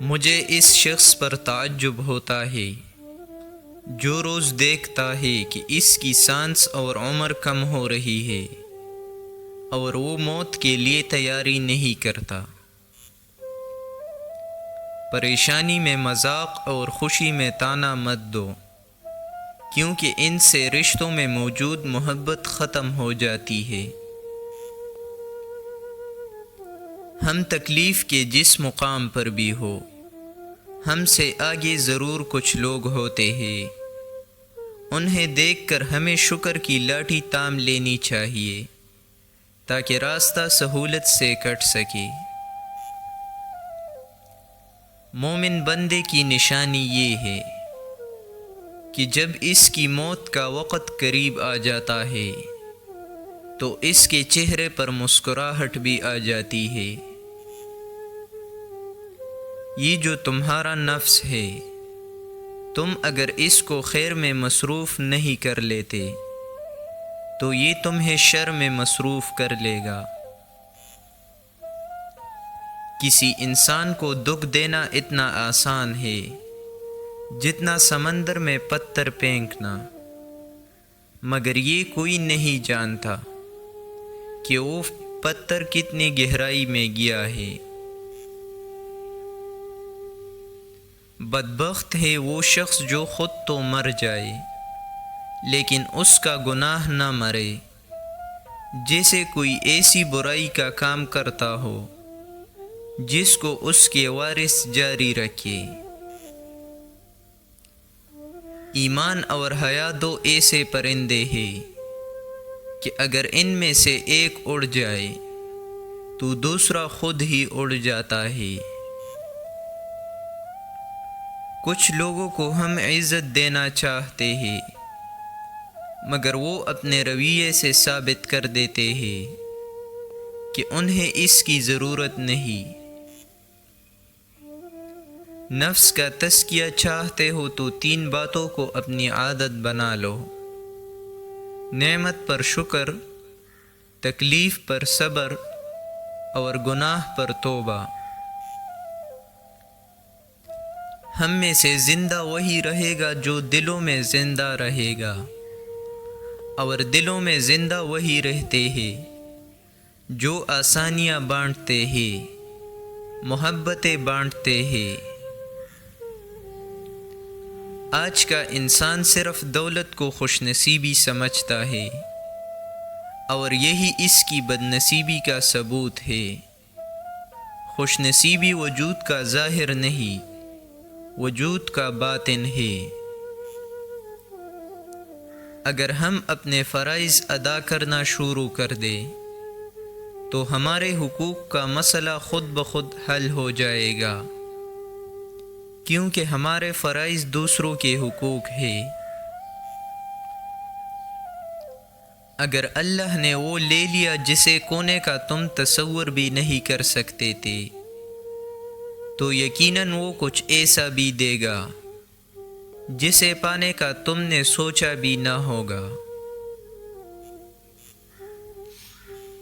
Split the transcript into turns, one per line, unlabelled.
مجھے اس شخص پر تعجب ہوتا ہے جو روز دیکھتا ہے کہ اس کی سانس اور عمر کم ہو رہی ہے اور وہ موت کے لیے تیاری نہیں کرتا۔ پریشانی میں مذاق اور خوشی میں طعنہ مت دو، کیونکہ ان سے رشتوں میں موجود محبت ختم ہو جاتی ہے۔ ہم تکلیف کے جس مقام پر بھی ہو، ہم سے آگے ضرور کچھ لوگ ہوتے ہیں۔ انہیں دیکھ کر ہمیں شکر کی لاٹھی تام لینی چاہیے تاکہ راستہ سہولت سے کٹ سکے۔ مومن بندے کی نشانی یہ ہے کہ جب اس کی موت کا وقت قریب آ جاتا ہے تو اس کے چہرے پر مسکراہٹ بھی آ جاتی ہے۔ یہ جو تمہارا نفس ہے، تم اگر اس کو خیر میں مصروف نہیں کر لیتے تو یہ تمہیں شر میں مصروف کر لے گا۔ کسی انسان کو دکھ دینا اتنا آسان ہے جتنا سمندر میں پتھر پھینکنا، مگر یہ کوئی نہیں جانتا کہ وہ پتھر کتنی گہرائی میں گیا ہے۔ بدبخت ہے وہ شخص جو خود تو مر جائے لیکن اس کا گناہ نہ مرے، جیسے کوئی ایسی برائی کا کام کرتا ہو جس کو اس کے وارث جاری رکھے۔ ایمان اور حیا دو ایسے پرندے ہیں کہ اگر ان میں سے ایک اڑ جائے تو دوسرا خود ہی اڑ جاتا ہے۔ کچھ لوگوں کو ہم عزت دینا چاہتے ہیں مگر وہ اپنے رویے سے ثابت کر دیتے ہیں کہ انہیں اس کی ضرورت نہیں۔ نفس کا تزکیہ چاہتے ہو تو 3 باتوں کو اپنی عادت بنا لو: نعمت پر شکر، تکلیف پر صبر اور گناہ پر توبہ۔ ہم میں سے زندہ وہی رہے گا جو دلوں میں زندہ رہے گا، اور دلوں میں زندہ وہی رہتے ہیں جو آسانیاں بانٹتے ہیں، محبتیں بانٹتے ہیں۔ آج کا انسان صرف دولت کو خوش نصیبی سمجھتا ہے، اور یہی اس کی بد نصیبی کا ثبوت ہے۔ خوش نصیبی وجود کا ظاہر نہیں، وجود کا باطن ہے۔ اگر ہم اپنے فرائض ادا کرنا شروع کر دیں تو ہمارے حقوق کا مسئلہ خود بخود حل ہو جائے گا، کیونکہ ہمارے فرائض دوسروں کے حقوق ہیں۔ اگر اللہ نے وہ لے لیا جسے کونے کا تم تصور بھی نہیں کر سکتے تھے تو یقیناً وہ کچھ ایسا بھی دے گا جسے پانے کا تم نے سوچا بھی نہ ہوگا۔